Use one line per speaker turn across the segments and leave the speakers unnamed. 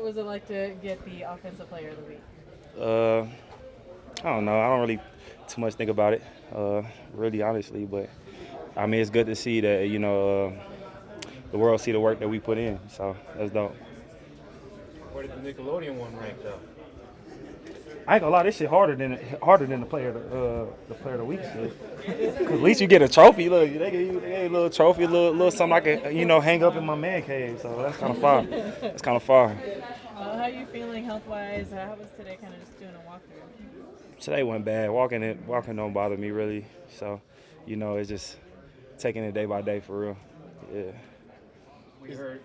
was it like to get the Offensive Player of the Week?
I don't know. I don't really too much think about it, really honestly. But I mean, it's good to see that the world see the work that we put in. So that's dope.
Where did the Nickelodeon one rank though?
I ain't gonna lie, this shit harder than the player of the week shit. Cause at least you get a trophy. Look, they give a little trophy, little something I can hang up in my man cave. So that's kind of fire. That's kind of fire.
How are you feeling health-wise? How was today? Kind of just doing a walkthrough.
Today went bad. Walking don't bother me really. So, it's just taking it day by day for real. Yeah.
We heard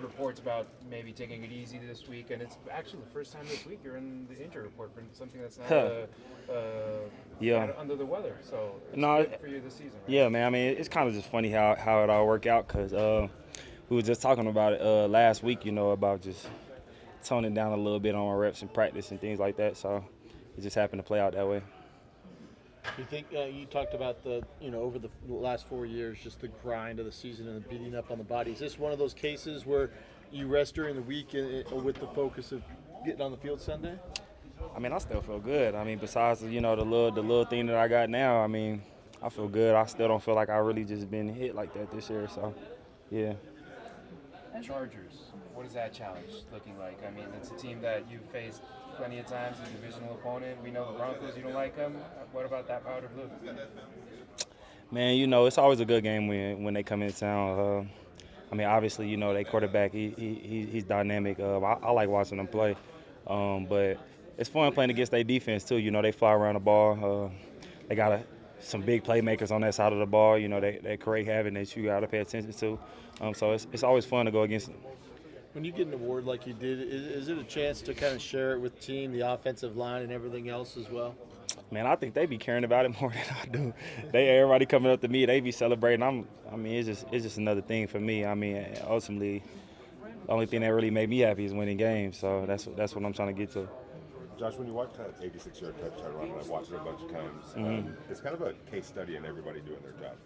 reports about maybe taking it easy this week, and it's actually the first time this week you're in the injury report for something that's not under the weather. So it's good for you this season. Right?
Yeah, man. I mean, it's kind of just funny how it all worked out because we were just talking about it last week. About just toning down a little bit on our reps in practice and things like that. So it just happened to play out that way.
You think you talked about over the last 4 years, just the grind of the season and the beating up on the body. Is this one of those cases where you rest during the week with the focus of getting on the field Sunday?
I mean, I still feel good. I mean, besides the little thing that I got now, I mean, I feel good. I still don't feel like I really just been hit like that this year. So, yeah.
Chargers. What is that challenge looking like? I mean, it's a team that you've faced plenty of times, a divisional opponent. We know the Broncos, you don't like them. What about that powder blue?
Man, it's always a good game when they come into town. I mean, obviously, they quarterback, he's dynamic. I like watching them play. But it's fun playing against their defense, too. They fly around the ball. They got some big playmakers on that side of the ball. They create havoc that you got to pay attention to. So it's always fun to go against them.
When you get an award like you did, is it a chance to kind of share it with the team, the offensive line, and everything else as well?
Man, I think they be caring about it more than I do. Everybody coming up to me, they be celebrating. It's just another thing for me. I mean, ultimately, the only thing that really made me happy is winning games. So that's what I'm trying to get to.
Josh, when you watch that 86-yard touchdown run, and I've watched it a bunch of times, it's kind of a case study in everybody doing their job.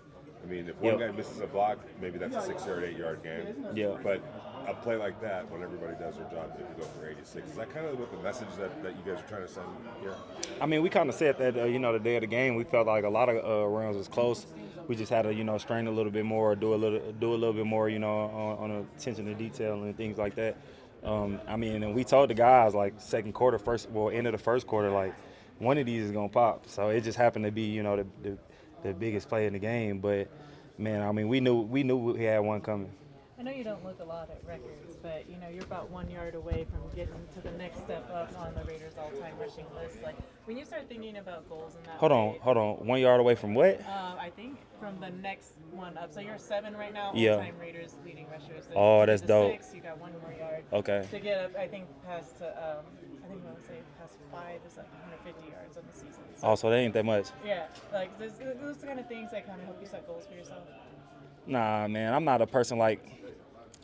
I mean, if one guy misses a block, maybe that's a 6-yard, 8-yard game.
Yeah.
But a play like that, when everybody does their job, they can go for 86. Is that kind of what the message that you guys are trying to send here?
I mean, we kind of said that, the day of the game, we felt like a lot of runs was close. We just had to, strain a little bit more, do a little bit more, on attention to detail and things like that. I mean, and we told the guys, like, second quarter, end of the first quarter, like, one of these is going to pop. So it just happened to be, the biggest play in the game. But, man, I mean, we knew we had one coming.
I know you don't look a lot at records, but you're about 1 yard away from getting to the next step up on the Raiders' all-time rushing list. Like when you start thinking about goals in that.
Hold on. 1 yard away from what?
I think from the next one up. So you're 7 right now.
Yeah.
All-time Raiders leading rushers.
So that's dope.
6, you got 1 more yard.
Okay.
To get up, I think past past 5 is like 150 yards on the season.
So they ain't that much.
Yeah, like those are the kind of things that kind of help you set goals for yourself.
Nah, man, I'm not a person like.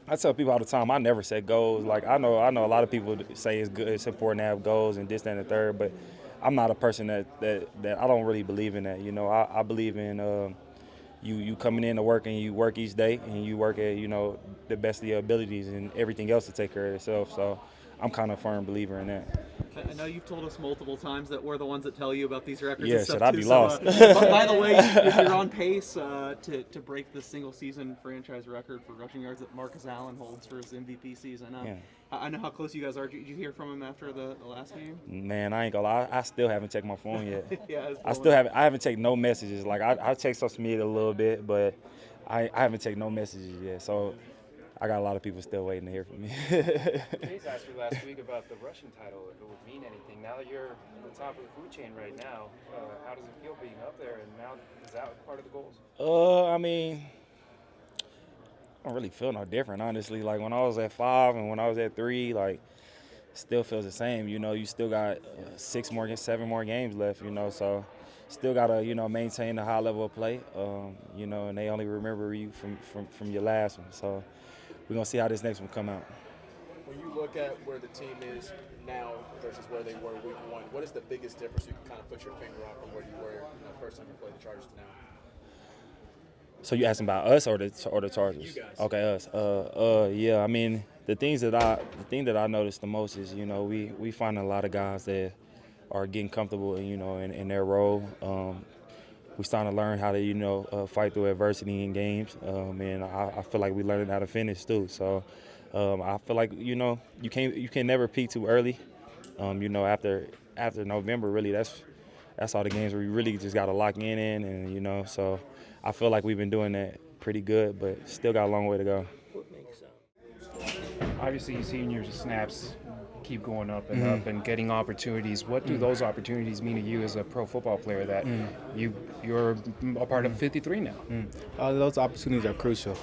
I tell people all the time, I never set goals. Like I know a lot of people say it's important to have goals and this, that, and the third, but I'm not a person that I don't really believe in that. I believe in you coming in to work and you work each day and you work at the best of your abilities and everything else to take care of itself. So I'm kind of a firm believer in that.
I know you've told us multiple times that we're the ones that tell you about these records.
Yeah,
and stuff
should I
too.
be lost?
By the way, you're on pace to break the single-season franchise record for rushing yards that Marcus Allen holds for his MVP season.
Yeah.
I know how close you guys are. Did you hear from him after the last game?
Man, I ain't gonna lie. I still haven't checked my phone yet.
Yeah,
I haven't checked no messages. Like I checked social media a little bit, but I haven't checked no messages yet. So I got a lot of people still waiting to hear from me.
Chase asked me last week about the Russian title, if it would mean anything. Now that you're at the top of the food chain right now, how does it feel being up there? And now is that part of the goals?
I mean, I don't really feel no different, honestly. Like when I was at 5 and when I was at 3, like still feels the same. You still got 7 more games left. So still gotta maintain a high level of play. And they only remember you from your last one. So we're gonna see how this next one come out.
When you look at where the team is now versus where they were week 1, what is the biggest difference you can kind of put your finger on from where you were first time you played the Chargers to
So you asking about us or the Chargers?
You guys.
Okay, us. Yeah. I mean, the thing that I noticed the most is, you know, we find a lot of guys that are getting comfortable, you know, in their role. We starting to learn how to, you know, fight through adversity in games, and I feel like we learning how to finish too. So I feel like, you know, you can never peak too early. You know, after November, really, that's all the games where you really just got to lock in, and you know, so I feel like we've been doing that pretty good, but still got a long way to go.
Obviously, you've seen your snaps keep going up and up and getting opportunities. What do those opportunities mean to you as a pro football player that you're a part of 53 now?
Those opportunities are crucial.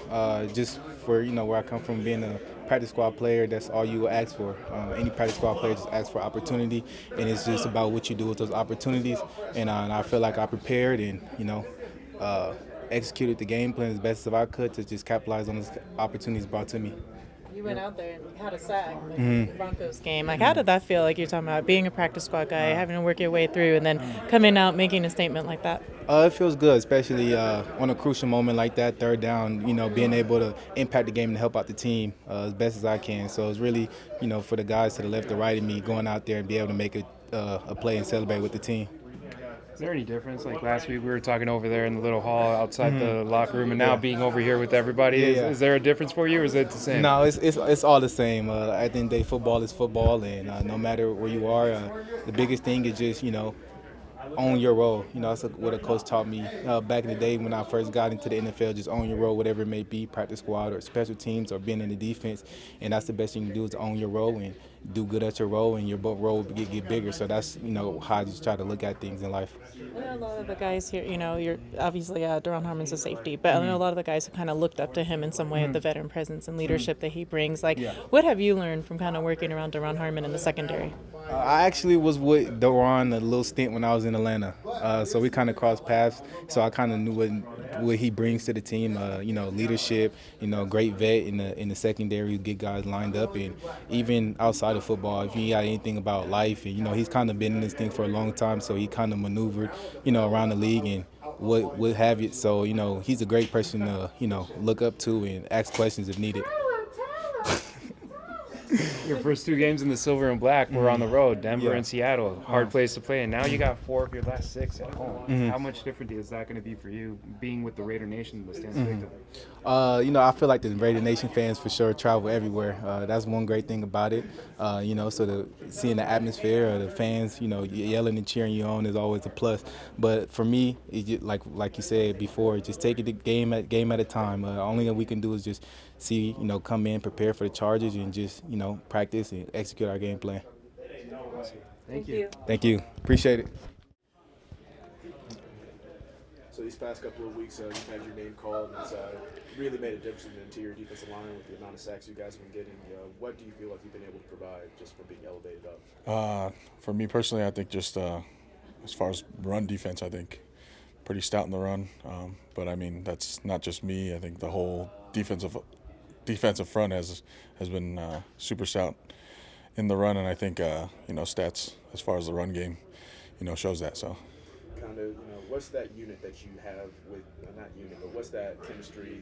Just for, you know, where I come from, being a practice squad player, that's all you will ask for. Any practice squad player just asks for opportunity, and it's just about what you do with those opportunities. And I feel like I prepared and, you know, executed the game plan as best as I could to just capitalize on those opportunities brought to me.
You went out there and had a sack in the Broncos game. Like, how did that feel? Like, you're talking about being a practice squad guy, having to work your way through, and then coming out making a statement like that.
It feels good, especially on a crucial moment like that, third down, you know, being able to impact the game and help out the team as best as I can. So it's really, you know, for the guys to the left or right of me, going out there and be able to make a play and celebrate with the team.
Is there any difference? Like last week, we were talking over there in the little hall outside the locker room, and now being over here with everybody.
Yeah.
Is there a difference for you, or is it the same?
No, it's all the same. At the end of the day, football is football, and no matter where you are, the biggest thing is just, you know, own your role. You know, that's what a coach taught me back in the day when I first got into the NFL. Just own your role, whatever it may be, practice squad or special teams or being in the defense. And that's the best thing you can do, is to own your role and do good at your role, and your role will get bigger. So that's, you know, how I just try to look at things in life.
I know a lot of the guys here, you know, you're obviously Daron Harmon's a safety, but I know a lot of the guys have kind of looked up to him in some way at the veteran presence and leadership that he brings. Like, what have you learned from kind of working around Daron Harmon in the secondary?
I actually was with Daron a little stint when I was in Atlanta, so we kind of crossed paths. So I kind of knew what he brings to the team. You know, leadership. You know, great vet in the secondary, get guys lined up, and even outside of football, if you got anything about life, and you know, he's kind of been in this thing for a long time, so he kind of maneuvered, you know, around the league and what have you. So you know, he's a great person to, you know, look up to and ask questions if needed.
Your first two games in the silver and black were on the road, Denver and Seattle. Hard place to play, and now you got 4 of your last 6 at home. How much different is that going to be for you, being with the Raider Nation that stands big to them?
You know, I feel like the Raider Nation fans for sure travel everywhere. That's one great thing about it. You know, so seeing the atmosphere of the fans, you know, yelling and cheering you on is always a plus. But for me, it just, like you said before, just take it game at a time. Only thing we can do is just see, you know, come in, prepare for the Chargers, and just, you know, practice and execute our game plan.
Thank you.
Thank you. Appreciate it.
So these past couple of weeks, you've had your name called, and it's really made a difference in the interior defensive line with the amount of sacks you guys have been getting. What do you feel like you've been able to provide just from being elevated up?
For me personally, I think just as far as run defense, I think pretty stout in the run. But I mean, that's not just me. I think the whole defensive front has been super stout in the run, and I think you know, stats as far as the run game, you know, shows that. So
Kind of, you know, what's that unit that you have with not unit, but what's that chemistry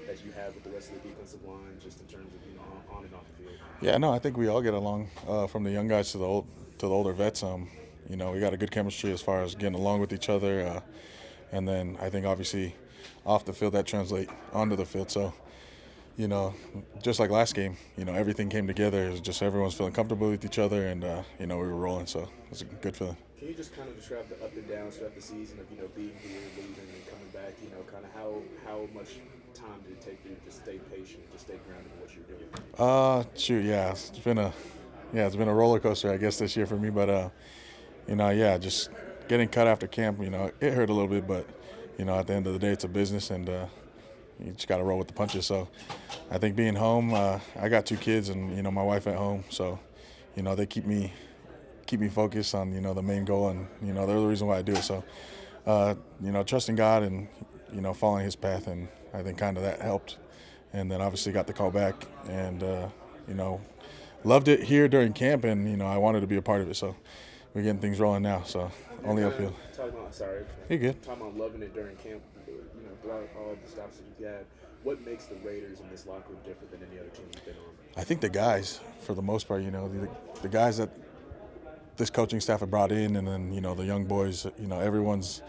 that you have with the rest of the defensive line, just in terms of, you know, on and off the field?
yeah, no, I think we all get along from the young guys to the older vets. You know, we got a good chemistry as far as getting along with each other, and then I think obviously off the field that translate onto the field. So, you know, just like last game, you know, everything came together. It was just everyone's feeling comfortable with each other, and you know, we were rolling. So it was a good feeling.
Can you just kind of describe the up and downs throughout the season of, you know, being here, leaving, and coming back? You know, kind of how much time did it take you to just stay patient, just stay grounded in what you're doing?
Shoot, yeah, it's been a roller coaster, I guess, this year for me. But you know, yeah, just getting cut after camp, you know, it hurt a little bit, but you know, at the end of the day, it's a business, and you just got to roll with the punches. So I think being home, I got 2 kids, and you know, my wife at home, so you know, they keep me focused on, you know, the main goal, and you know, they're the reason why I do it. So you know, trusting God and, you know, following His path, and I think kind of that helped. And then obviously got the call back, and you know, loved it here during camp, and you know, I wanted to be a part of it. So we're getting things rolling now. So only uphill.
Talking about, sorry.
You're good.
Talking about loving it during camp. You know, throughout all the stops that you've had, what makes the Raiders in this locker room different than any other team you've been on?
I think the guys, for the most part, the guys that this coaching staff had brought in, and then the young boys, everyone's.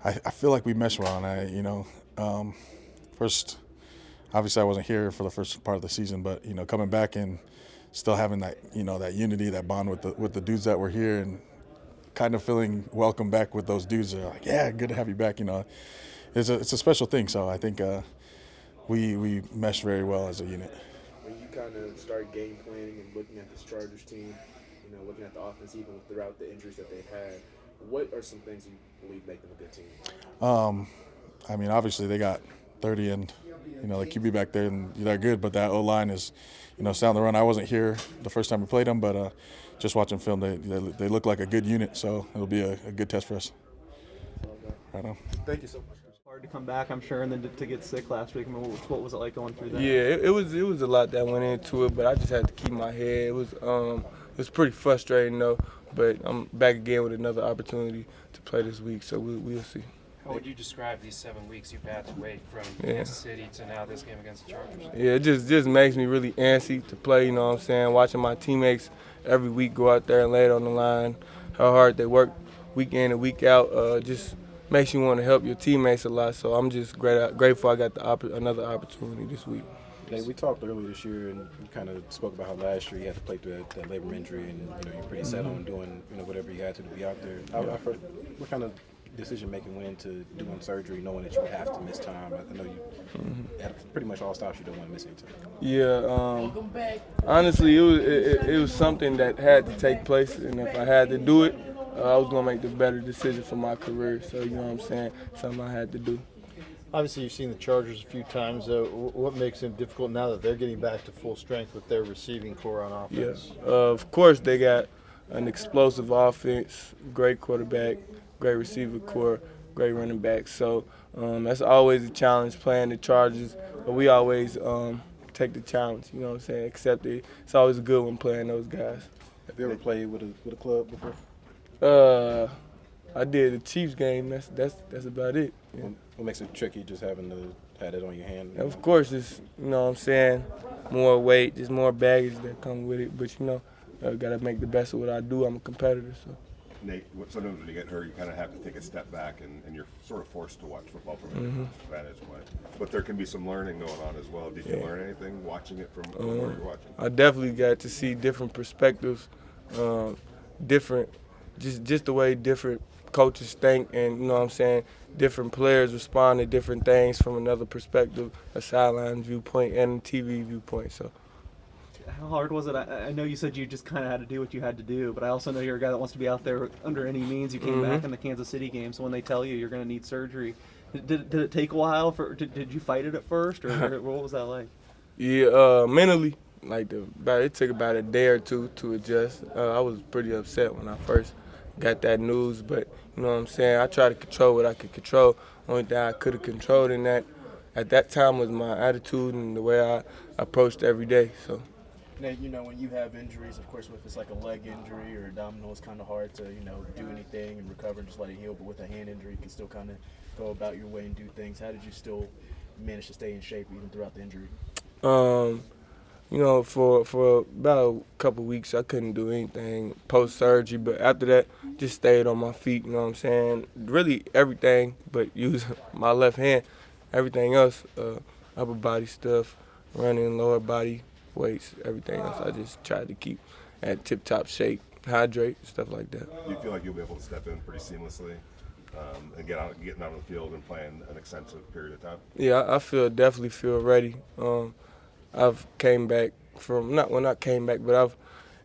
I feel like we mesh well, and first, obviously I wasn't here for the first part of the season, but coming back and still having that that unity, that bond with the dudes that were here, and kind of feeling welcome back with those dudes. They're like, yeah, good to have you back. It's a special thing. So I think we mesh very well as a unit.
When you kind of start game planning and looking at this Chargers team, looking at the offense even throughout the injuries that they've had, what are some things you believe make them a good team?
Obviously they got 30 and the QB back there, and they're good. But that O-line is, sound the run. I wasn't here the first time we played them, but just watching film, they look like a good unit. So it'll be a good test for us. Right on.
Thank you so much.
Hard to come back, I'm sure, and then to get sick last week. What was it like going through that?
Yeah, it was a lot that went into it, but I just had to keep my head. It was pretty frustrating though, but I'm back again with another opportunity to play this week, so we'll see.
How would you describe these 7 weeks you've had to wait from Kansas City to now this game against the Chargers?
Yeah, it just makes me really antsy to play, what I'm saying, watching my teammates every week go out there and lay it on the line, how hard they work week in and week out, just makes you want to help your teammates a lot. So I'm just grateful I got another opportunity this week.
Nate, we talked earlier this year, and you kind of spoke about how last year you had to play through that labor injury, and you're pretty set on doing whatever you had to be out there. What kind of decision making went into doing surgery, knowing that you have to miss time? I know you had pretty much all stops you don't want to miss any time.
Yeah, honestly, it was something that had to take place, and if I had to do it, I was gonna make the better decision for my career. So what I'm saying, something I had to do.
Obviously, you've seen the Chargers a few times. What makes it difficult now that they're getting back to full strength with their receiving core on offense?
Yeah, of course they got an explosive offense, great quarterback, great receiver core, great running back. So that's always a challenge playing the Chargers, but we always take the challenge. You know what I'm saying? Accept it. It's always a good one playing those guys.
Have you ever played with a club before?
I did the Chiefs game. That's about it. Yeah.
What makes it tricky just having to have it on your hand?
Of course, it's what I'm saying, more weight, just more baggage that come with it. But I gotta make the best of what I do. I'm a competitor, so.
Nate, sometimes when you get hurt, you kind of have to take a step back, and you're sort of forced to watch football from a vantage point. But there can be some learning going on as well. Did you learn anything watching it from where you're watching?
I definitely got to see different perspectives, just the way different coaches think, and what I'm saying, different players respond to different things from another perspective, a sideline viewpoint and a TV viewpoint. So.
How hard was it? I know you said you just kind of had to do what you had to do, but I also know you're a guy that wants to be out there under any means. You came back in the Kansas City game, so when they tell you you're going to need surgery, did it take a while? Did you fight it at first, or what was that like?
Yeah, mentally, it took about a day or two to adjust. I was pretty upset when I first got that news, but you know what I'm saying, I tried to control what I could control. Only thing I could have controlled in that at that time was my attitude and the way I approached every day. So.
Nate, when you have injuries, of course, if it's like a leg injury or abdominal, it's kind of hard to, do anything and recover and just let it heal. But with a hand injury, you can still kind of go about your way and do things. How did you still manage to stay in shape even throughout the injury?
For about a couple weeks, I couldn't do anything post-surgery. But after that, just stayed on my feet, you know what I'm saying? Really everything but use my left hand. Everything else, upper body stuff, running, lower body, weights, everything else. I just tried to keep at tip-top shape, hydrate, stuff like that.
Do you feel like you'll be able to step in pretty seamlessly and getting out on the field and playing an extensive period of time?
Yeah, I definitely feel ready. I've came back from, not came back, but I've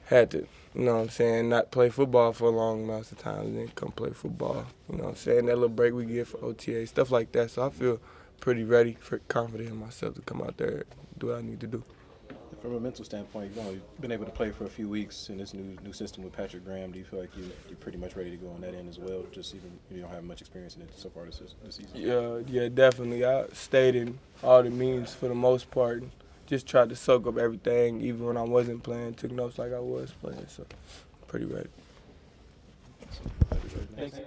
had to, not play football for a long amount of time and then come play football. You know what I'm saying? That little break we get for OTA, stuff like that. So I feel pretty ready, confident in myself to come out there and do what I need to do.
From a mental standpoint, you've been able to play for a few weeks in this new system with Patrick Graham. Do you feel like you're pretty much ready to go on that end as well, just even you don't have much experience in it so far this season?
Yeah, definitely. I stayed in all the meetings for the most part and just tried to soak up everything, even when I wasn't playing, took notes like I was playing, so pretty ready.
Thanks.